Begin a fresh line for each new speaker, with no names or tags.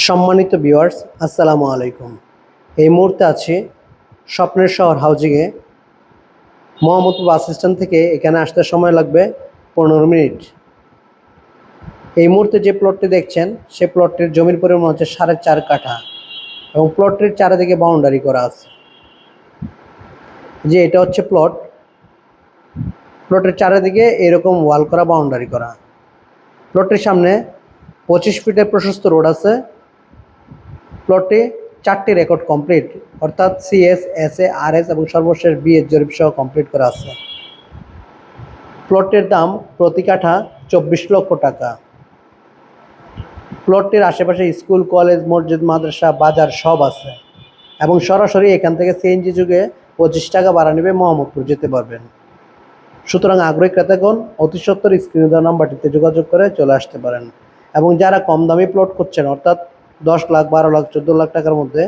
সম্মানিত ভিউয়ার্স, আসসালামু আলাইকুম। এই মুহূর্তে আছি স্বপ্নের শহর হাউজিংয়ে। মোহাম্মদপুর বাস স্ট্যান্ড থেকে এখানে আসতে সময় লাগবে 15 মিনিট। এই মুহূর্তে যে প্লটটি দেখছেন সে প্লটটির জমির পরিমাণ হচ্ছে 4.5 কাঠা এবং প্লটটির চারিদিকে বাউন্ডারি করা আছে। যে এটা হচ্ছে প্লট, প্লটের চারিদিকে এরকম ওয়াল করা, বাউন্ডারি করা। প্লটের সামনে 25 ফিটের প্রশস্ত রোড আছে। প্লটটি 4টি রেকর্ড কমপ্লিট, অর্থাৎ সিএস, এসএ, আরএস এবং সর্বশেষ বিএস জরিপ সহ কমপ্লিট করা আছে। প্লটটির দাম প্রতি কাঠা 24 লক্ষ টাকা। প্লটটির আশেপাশে স্কুল, কলেজ, মসজিদ, মাদ্রাসা, বাজার সব আছে এবং সরাসরি এখান থেকে সিএনজি যুগে 25 টাকা ভাড়া নেবে মোহাম্মদপুর যেতে পারবেন। সুতরাং আগ্রহী ক্রেতাগণ অতি সত্বর স্ক্রিনে দেওয়া নাম্বারটিতে যোগাযোগ করে চলে আসতে পারেন। এবং যারা কম দামি প্লট করছেন, অর্থাৎ 10 লাখ, 12 লাখ, 14 লাখ টাকার মধ্যে,